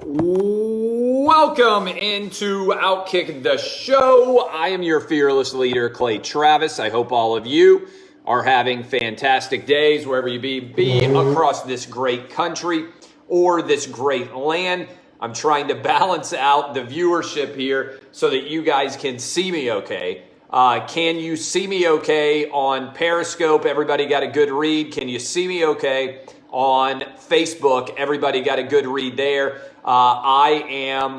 Welcome into Outkick the Show. I am your fearless leader, Clay Travis. I hope all of you are having fantastic days wherever you be across this great country or this great land. I'm trying to balance out the viewership here so that you guys can see me okay. Can you see me okay on Periscope? Everybody got a good read. Can you see me okay on Facebook? Everybody got a good read there. I am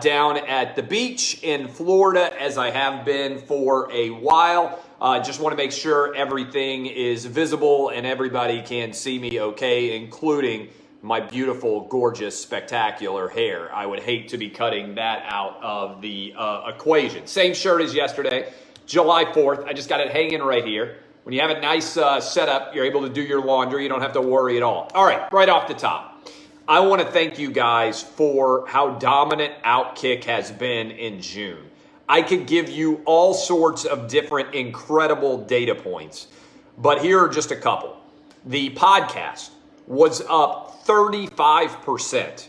down at the beach in Florida, as I have been for a while. Just want to make sure everything is visible and everybody can see me okay, including my beautiful, gorgeous, spectacular hair. I would hate to be cutting that out of the equation. Same shirt as yesterday, July 4th. I just got it hanging right here. When you have a nice setup, you're able to do your laundry. You don't have to worry at all. All right, right off the top, I want to thank you guys for how dominant Outkick has been in June. I could give you all sorts of different incredible data points, but here are just a couple. The podcast was up 35%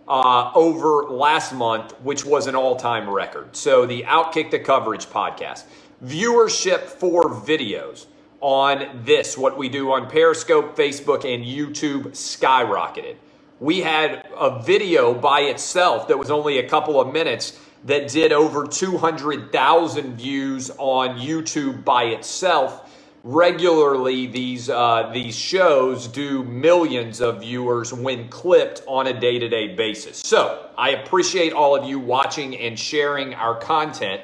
over last month, which was an all-time record. So the Outkick the Coverage podcast. Viewership for videos on this, what we do on Periscope, Facebook, and YouTube, skyrocketed. We had a video by itself that was only a couple of minutes that did over 200,000 views on YouTube by itself. Regularly, these shows do millions of viewers when clipped on a day-to-day basis. So I appreciate all of you watching and sharing our content.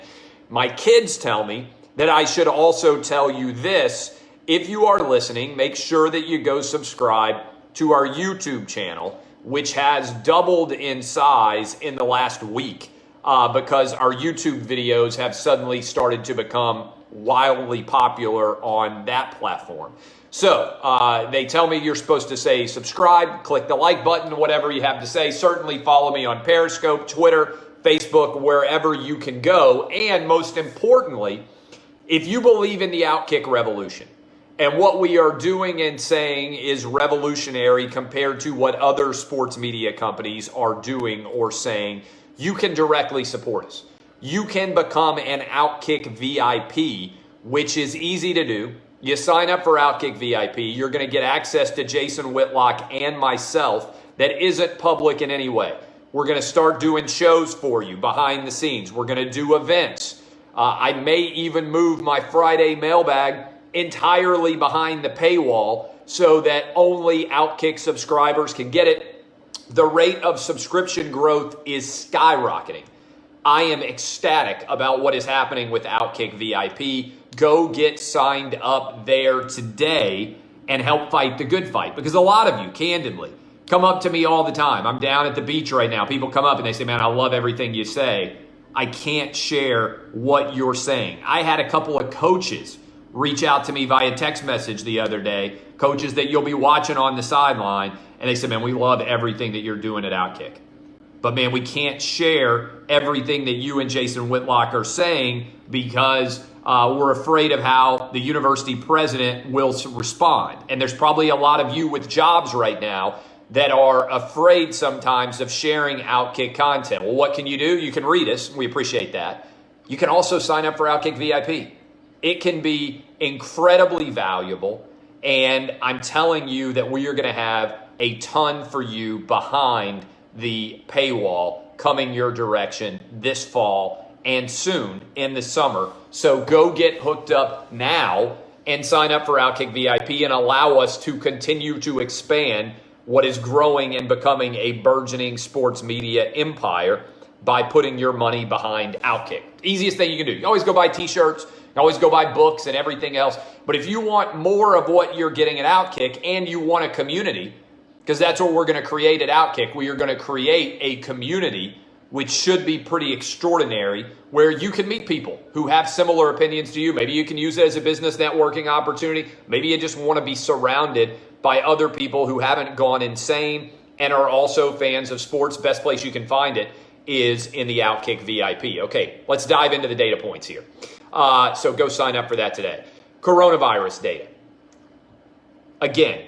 My kids tell me that I should also tell you this. If you are listening, make sure that you go subscribe to our YouTube channel, which has doubled in size in the last week because our YouTube videos have suddenly started to become wildly popular on that platform. So they tell me you're supposed to say subscribe, click the like button, whatever you have to say. Certainly follow me on Periscope, Twitter, Facebook, wherever you can go. And most importantly, if you believe in the Outkick revolution, and what we are doing and saying is revolutionary compared to what other sports media companies are doing or saying, you can directly support us. You can become an Outkick VIP, which is easy to do. You sign up for Outkick VIP, you're going to get access to Jason Whitlock and myself that isn't public in any way. We're going to start doing shows for you behind the scenes. We're going to do events. I may even move my Friday mailbag entirely behind the paywall so that only Outkick subscribers can get it. The rate of subscription growth is skyrocketing. I am ecstatic about what is happening with Outkick VIP. Go get signed up there today and help fight the good fight. Because a lot of you, candidly, come up to me all the time. I'm down at the beach right now. People come up and they say, man, I love everything you say. I can't share what you're saying. I had a couple of coaches reach out to me via text message the other day, coaches that you'll be watching on the sideline, and they said, man, we love everything that you're doing at Outkick. But man, we can't share everything that you and Jason Whitlock are saying because we're afraid of how the university president will respond. And there's probably a lot of you with jobs right now that are afraid sometimes of sharing Outkick content. Well, what can you do? You can read us. We appreciate that. You can also sign up for Outkick VIP. It can be incredibly valuable, and I'm telling you that we are going to have a ton for you behind the paywall coming your direction this fall and soon in the summer. So go get hooked up now and sign up for Outkick VIP and allow us to continue to expand what is growing and becoming a burgeoning sports media empire by putting your money behind Outkick. Easiest thing you can do. You always go buy t-shirts. You always go buy books and everything else. But if you want more of what you're getting at Outkick and you want a community, because that's what we're going to create at Outkick, we are going to create a community which should be pretty extraordinary, where you can meet people who have similar opinions to you. Maybe you can use it as a business networking opportunity. Maybe you just want to be surrounded by other people who haven't gone insane and are also fans of sports. Best place you can find it is in the Outkick VIP. Okay, let's dive into the data points here. So go sign up for that today. Coronavirus data. Again,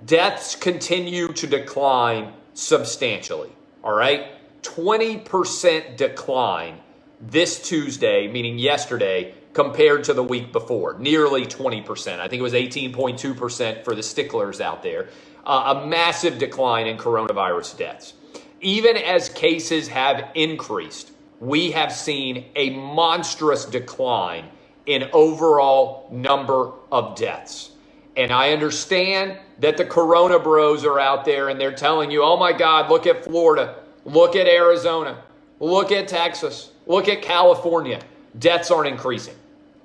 deaths continue to decline substantially. all right? 20% decline this Tuesday, meaning yesterday, compared to the week before, nearly 20%. I think it was 18.2% for the sticklers out there. A massive decline in coronavirus deaths. Even as cases have increased, we have seen a monstrous decline in overall number of deaths. And I understand that the Corona bros are out there and they're telling you, oh my God, look at Florida, look at Arizona, look at Texas, look at California. Deaths aren't increasing,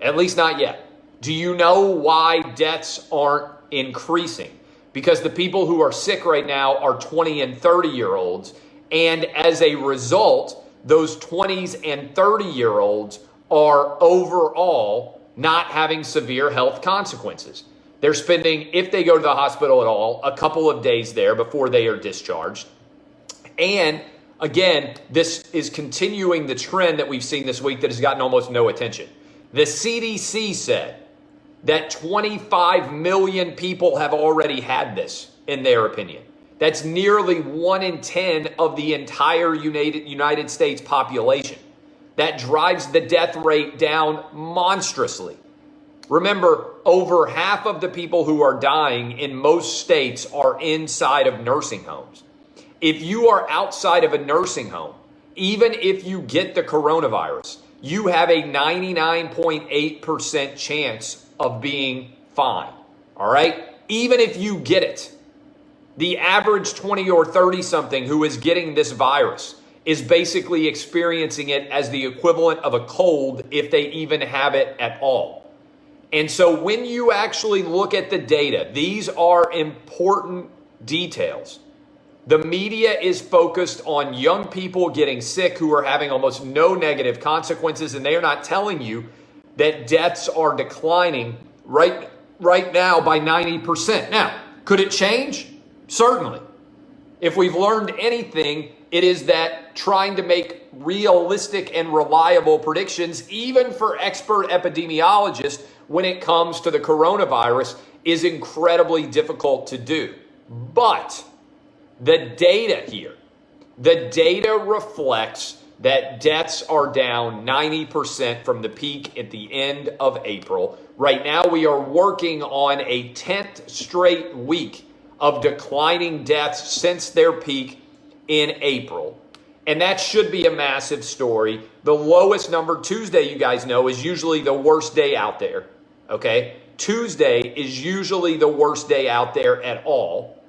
at least not yet. Do you know why deaths aren't increasing? Because the people who are sick right now are 20 and 30-year-olds. And as a result, those 20s and 30-year-olds are overall not having severe health consequences. They're spending, if they go to the hospital at all, a couple of days there before they are discharged. And again, this is continuing the trend that we've seen this week that has gotten almost no attention. The CDC said that 25 million people have already had this, in their opinion. That's nearly 1 in 10 of the entire United States population. That drives the death rate down monstrously. Remember, over half of the people who are dying in most states are inside of nursing homes. If you are outside of a nursing home, even if you get the coronavirus, you have a 99.8% chance of being fine. All right? Even if you get it. The average 20 or 30 something who is getting this virus is basically experiencing it as the equivalent of a cold if they even have it at all. And so when you actually look at the data, these are important details. The media is focused on young people getting sick who are having almost no negative consequences, and they are not telling you that deaths are declining right now by 90%. Now, could it change? Certainly. If we've learned anything, it is that trying to make realistic and reliable predictions, even for expert epidemiologists, when it comes to the coronavirus, is incredibly difficult to do. But the data here, the data reflects that deaths are down 90% from the peak at the end of April. Right now, we are working on a 10th straight week of declining deaths since their peak in April. And that should be a massive story. The lowest number, Tuesday, you guys know, is usually the worst day out there. Okay? Tuesday is usually the worst day out there at all.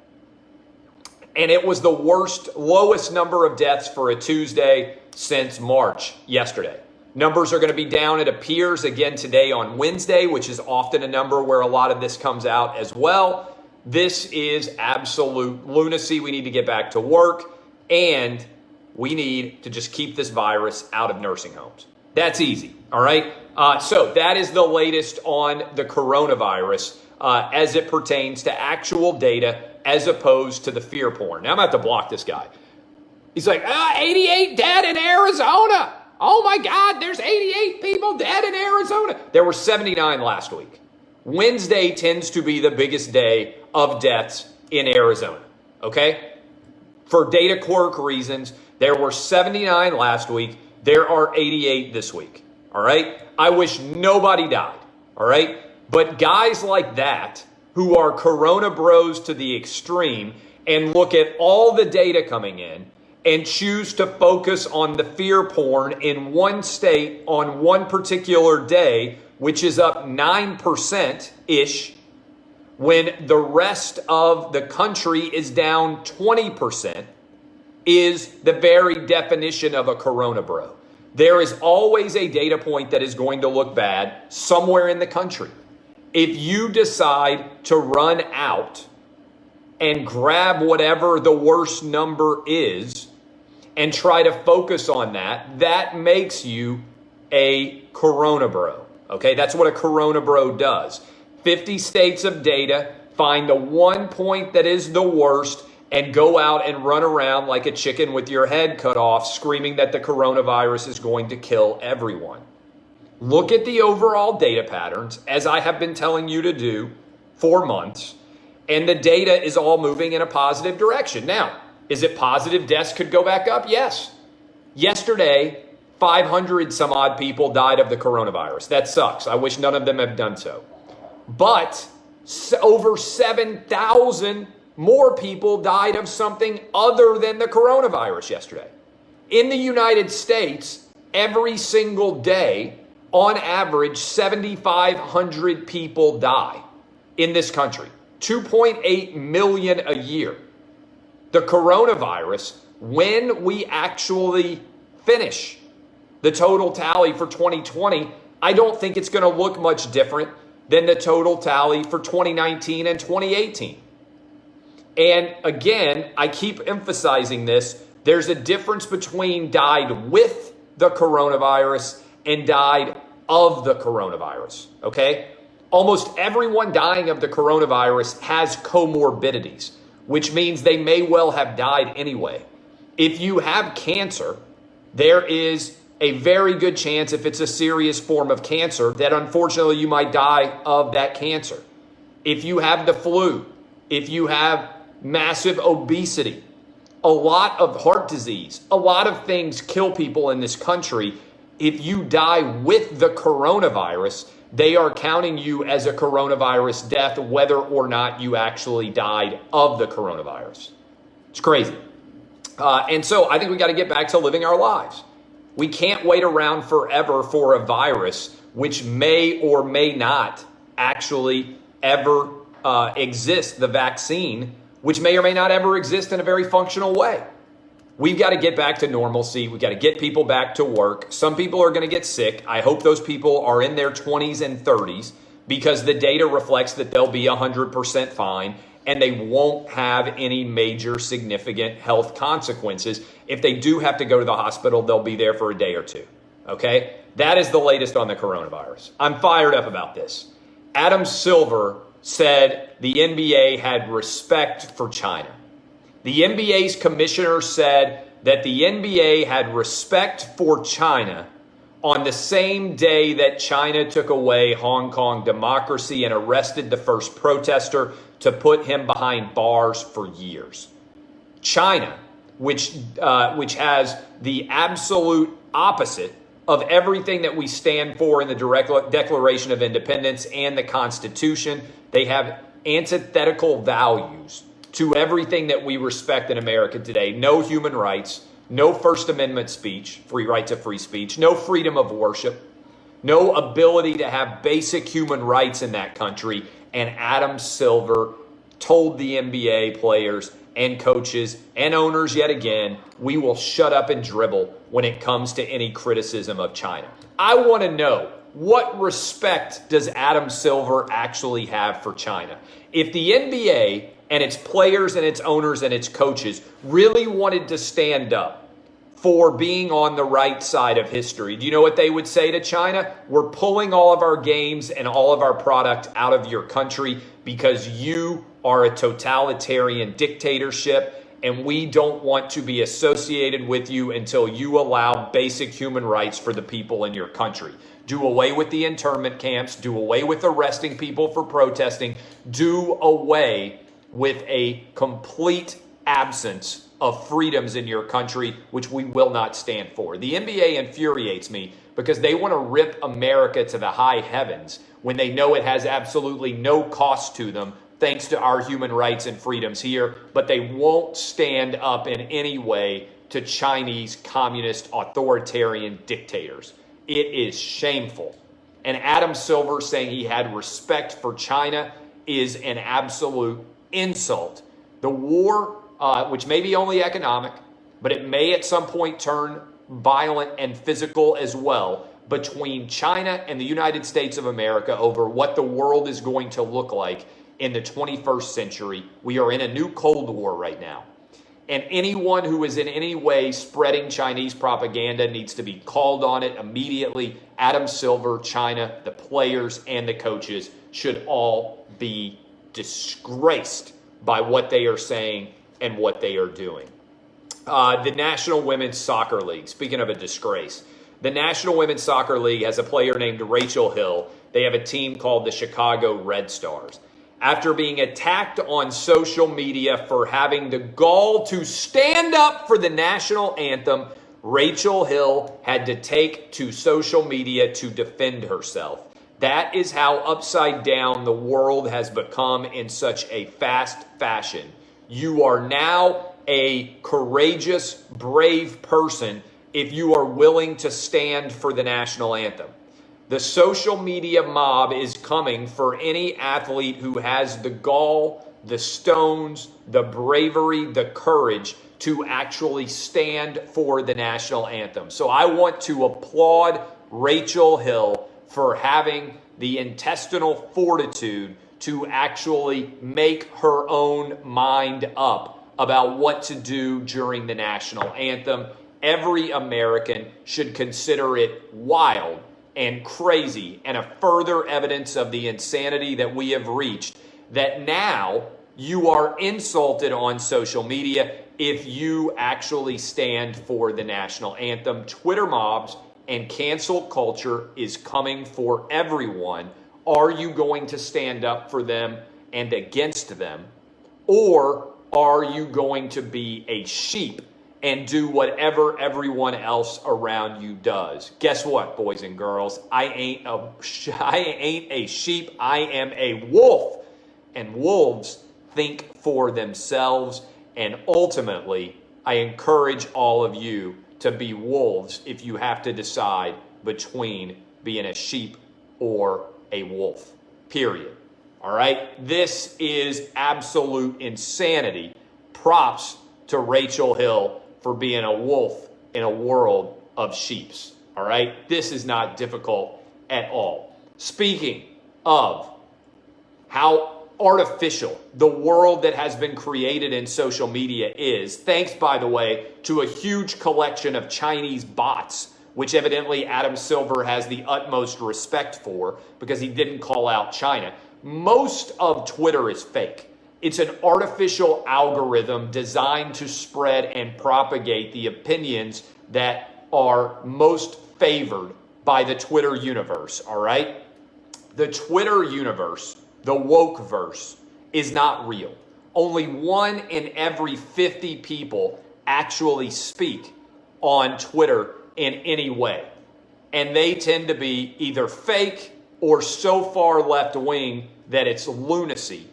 And it was the lowest number of deaths for a Tuesday since March, yesterday. Numbers are going to be down, it appears, again today on Wednesday, which is often a number where a lot of this comes out as well. This is absolute lunacy. We need to get back to work, and we need to just keep this virus out of nursing homes. That's easy, all right? So that is the latest on the coronavirus as it pertains to actual data as opposed to the fear porn. Now I'm going to have to block this guy. He's like, 88 dead in Arizona. Oh my God, there's 88 people dead in Arizona. There were 79 last week. Wednesday tends to be the biggest day of deaths in Arizona, okay? For data quirk reasons, there were 79 last week. There are 88 this week, all right? I wish nobody died, all right? But guys like that who are Corona bros to the extreme and look at all the data coming in and choose to focus on the fear porn in one state on one particular day, which is up 9%-ish, when the rest of the country is down 20%, is the very definition of a Corona bro. There is always a data point that is going to look bad somewhere in the country. If you decide to run out and grab whatever the worst number is and try to focus on that, that makes you a Corona bro. Okay, that's what a Corona bro does. 50 states of data, find the one point that is the worst, and go out and run around like a chicken with your head cut off, screaming that the coronavirus is going to kill everyone. Look at the overall data patterns, as I have been telling you to do for months, and the data is all moving in a positive direction. Now, Is it positive deaths could go back up? Yes. Yesterday, 500 some odd people died of the coronavirus. That sucks. I wish none of them have done so. But over 7,000 more people died of something other than the coronavirus yesterday. In the United States, every single day, on average, 7,500 people die in this country. 2.8 million a year. The coronavirus, when we actually finish the total tally for 2020, I don't think it's going to look much different than the total tally for 2019 and 2018. And again, I keep emphasizing this. There's a difference between died with the coronavirus and died of the coronavirus, okay? Almost everyone dying of the coronavirus has comorbidities, which means they may well have died anyway. If you have cancer, there is a very good chance, if it's a serious form of cancer, that unfortunately you might die of that cancer. If you have the flu, if you have massive obesity, a lot of heart disease, a lot of things kill people in this country. If you die with the coronavirus, they are counting you as a coronavirus death, whether or not you actually died of the coronavirus. It's crazy. And so I think we got to get back to living our lives. We can't wait around forever for a virus which may or may not actually ever exist, the vaccine, which may or may not ever exist in a very functional way. We've got to get back to normalcy. We've got to get people back to work. Some people are going to get sick. I hope those people are in their 20s and 30s because the data reflects that they'll be 100% fine and they won't have any major significant health consequences. If they do have to go to the hospital, they'll be there for a day or two. Okay? That is the latest on the coronavirus. I'm fired up about this. Adam Silver said the NBA had respect for China. The NBA's commissioner said that the NBA had respect for China on the same day that China took away Hong Kong democracy and arrested the first protester to put him behind bars for years. China, which has the absolute opposite of everything that we stand for in the Declaration of Independence and the Constitution. They have antithetical values to everything that we respect in America today. No human rights, no First Amendment speech, free right to free speech, no freedom of worship, no ability to have basic human rights in that country. And Adam Silver told the NBA players and coaches and owners yet again, we will shut up and dribble when it comes to any criticism of China. I want to know, what respect does Adam Silver actually have for China? If the NBA and its players and its owners and its coaches really wanted to stand up for being on the right side of history, do you know what they would say to China? We're pulling all of our games and all of our product out of your country because you are a totalitarian dictatorship and we don't want to be associated with you until you allow basic human rights for the people in your country. Do away with the internment camps, do away with arresting people for protesting, do away with a complete absence of freedoms in your country, which we will not stand for. The NBA infuriates me because they want to rip America to the high heavens when they know it has absolutely no cost to them thanks to our human rights and freedoms here, but they won't stand up in any way to Chinese communist authoritarian dictators. It is shameful. And Adam Silver saying he had respect for China is an absolute insult. The war, which may be only economic, but it may at some point turn violent and physical as well, between China and the United States of America over what the world is going to look like in the 21st century. We are in a new Cold War right now. And anyone who is in any way spreading Chinese propaganda needs to be called on it immediately. Adam Silver, China, the players, and the coaches should all be disgraced by what they are saying and what they are doing. The National Women's Soccer League, speaking of a disgrace, the National Women's Soccer League has a player named Rachel Hill. They have a team called the Chicago Red Stars. after being attacked on social media for having the gall to stand up for the national anthem. Rachel Hill had to take to social media to defend herself. That is how upside down the world has become in such a fast fashion. You are now a courageous, brave person if you are willing to stand for the national anthem. The social media mob is coming for any athlete who has the gall, the stones, the bravery, the courage to actually stand for the national anthem. So I want to applaud Rachel Hill for having the intestinal fortitude to actually make her own mind up about what to do during the national anthem. Every American should consider it wild and crazy and a further evidence of the insanity that we have reached, that now you are insulted on social media if you actually stand for the national anthem. Twitter mobs and cancel culture is coming for everyone. Are you going to stand up for them and against them? Or are you going to be a sheep and do whatever everyone else around you does? Guess what, boys and girls? I ain't a sheep. I am a wolf. And wolves think for themselves. And ultimately, I encourage all of you to be wolves if you have to decide between being a sheep or a wolf. Period. All right? This is absolute insanity. Props to Rachel Hill for being a wolf in a world of sheeps. All right? This is not difficult at all. Speaking of how artificial the world that has been created in social media is, thanks, by the way, to a huge collection of Chinese bots, which evidently Adam Silver has the utmost respect for because he didn't call out China. Most of Twitter is fake. It's an artificial algorithm designed to spread and propagate the opinions that are most favored by the Twitter universe, all right? The Twitter universe, the woke-verse, is not real. Only 1 in every 50 people actually speak on Twitter in any way. And they tend to be either fake or so far left-wing that it's lunacy.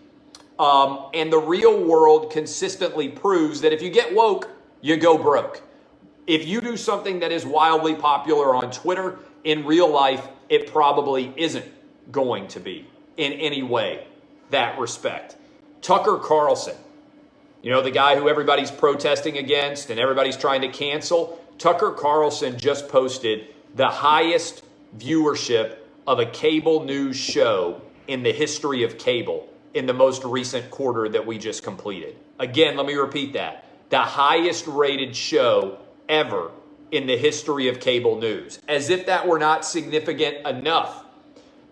And the real world consistently proves that if you get woke, you go broke. If you do something that is wildly popular on Twitter, in real life, it probably isn't going to be in any way that respect. Tucker Carlson, you know, the guy who everybody's protesting against and everybody's trying to cancel. Tucker Carlson just posted the highest viewership of a cable news show in the history of cable in the most recent quarter that we just completed. Again, let me repeat that. The highest rated show ever in the history of cable news. As if that were not significant enough.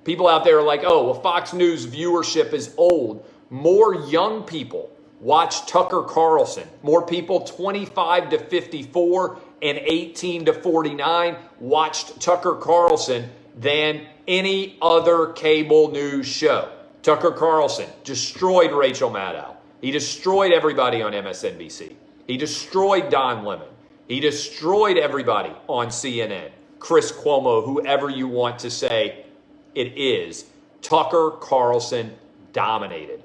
People out there are like, oh, well, Fox News viewership is old. More young people watch Tucker Carlson. More people 25 to 54 and 18 to 49 watched Tucker Carlson than any other cable news show. Tucker Carlson destroyed Rachel Maddow. He destroyed everybody on MSNBC. He destroyed Don Lemon. He destroyed everybody on CNN. Chris Cuomo, whoever you want to say it is. Tucker Carlson dominated.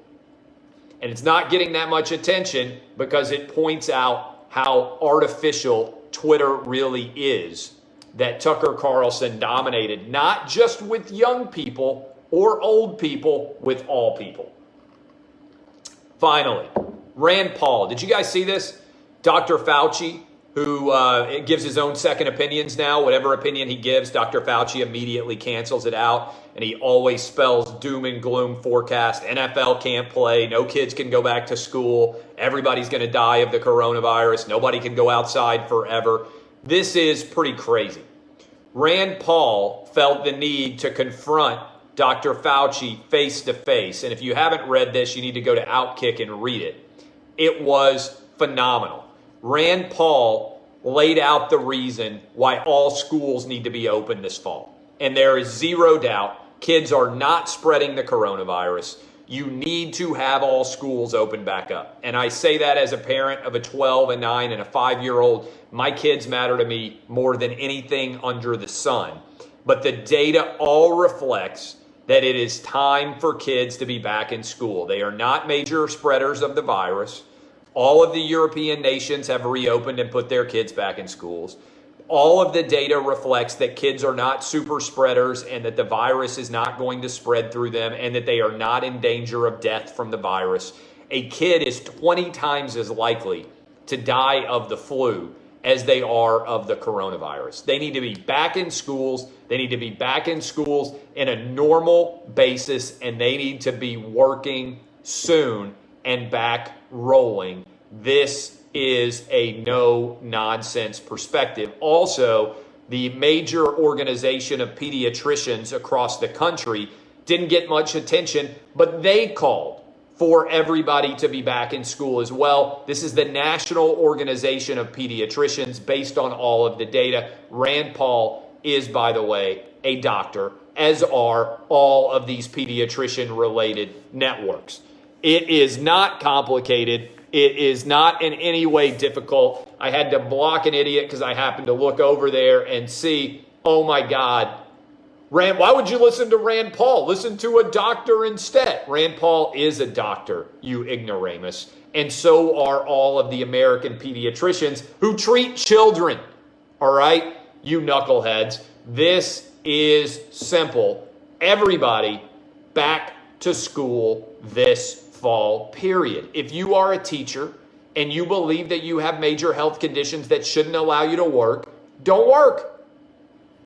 And it's not getting that much attention because it points out how artificial Twitter really is. That Tucker Carlson dominated, not just with young people or old people, with all people. Finally, Rand Paul. Did you guys see this? Dr. Fauci, who gives his own second opinions now. Whatever opinion he gives, Dr. Fauci immediately cancels it out. And he always spells doom and gloom forecast. NFL can't play. No kids can go back to school. Everybody's going to die of the coronavirus. Nobody can go outside forever. This is pretty crazy. Rand Paul felt the need to confront Dr. Fauci face to face. And if you haven't read this, you need to go to Outkick and read it. It was phenomenal. Rand Paul laid out the reason why all schools need to be open this fall. And there is zero doubt kids are not spreading the coronavirus. You need to have all schools open back up. And I say that as a parent of a 12, a 9, and a 5-year-old. My kids matter to me more than anything under the sun. But the data all reflects that it is time for kids to be back in school. They are not major spreaders of the virus. All of the European nations have reopened and put their kids back in schools. All of the data reflects that kids are not super spreaders and that the virus is not going to spread through them and that they are not in danger of death from the virus. A kid is 20 times as likely to die of the flu as they are of the coronavirus. They need to be back in schools. They need to be back in schools in a normal basis, and they need to be working soon and back rolling. This is a no-nonsense perspective. Also, the major organization of pediatricians across the country didn't get much attention, but they called for everybody to be back in school as well. This is the National Organization of Pediatricians based on all of the data. Rand Paul is, by the way, a doctor, as are all of these pediatrician-related networks. It is not complicated. It is not in any way difficult. I had to block an idiot because I happened to look over there and see, oh my God, why would you listen to Rand Paul? Listen to a doctor instead. Rand Paul is a doctor, you ignoramus. And so are all of the American pediatricians who treat children. All right, you knuckleheads. This is simple. Everybody back to school this fall, period. If you are a teacher and you believe that you have major health conditions that shouldn't allow you to work, don't work.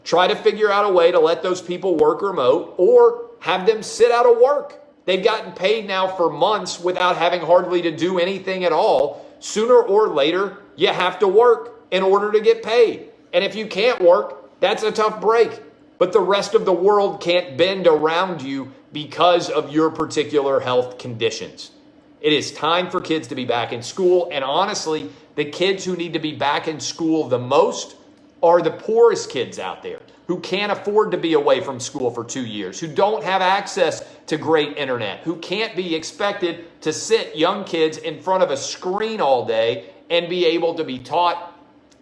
Try to figure out a way to let those people work remote or have them sit out of work. They've gotten paid now for months without having hardly to do anything at all. Sooner or later, you have to work in order to get paid. And if you can't work, that's a tough break. But the rest of the world can't bend around you because of your particular health conditions. It is time for kids to be back in school. And honestly, the kids who need to be back in school the most are the poorest kids out there who can't afford to be away from school for 2 years, who don't have access to great internet, who can't be expected to sit young kids in front of a screen all day and be able to be taught.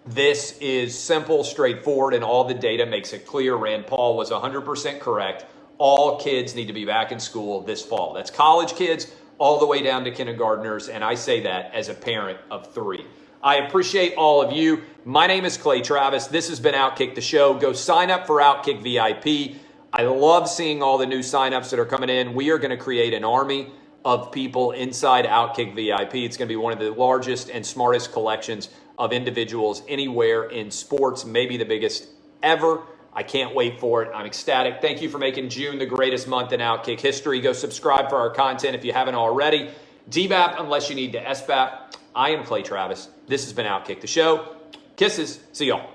This is simple, straightforward, and all the data makes it clear. Rand Paul was 100% correct. All kids need to be back in school this fall. That's college kids all the way down to kindergartners, and I say that as a parent of 3. I appreciate all of you. My name is Clay Travis. This has been Outkick the Show. Go sign up for Outkick VIP. I love seeing all the new signups that are coming in. We are going to create an army of people inside Outkick VIP. It's going to be one of the largest and smartest collections of individuals anywhere in sports, maybe the biggest ever. I can't wait for it. I'm ecstatic. Thank you for making June the greatest month in Outkick history. Go subscribe for our content if you haven't already. DBAP unless you need to SBAP. I am Clay Travis. This has been Outkick the Show. Kisses. See y'all.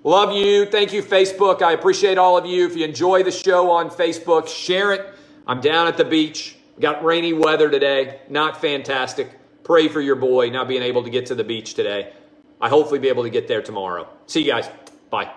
Love you. Thank you, Facebook. I appreciate all of you. If you enjoy the show on Facebook, share it. I'm down at the beach. Got rainy weather today. Not fantastic. Pray for your boy not being able to get to the beach today. I hopefully be able to get there tomorrow. See you guys. Bye.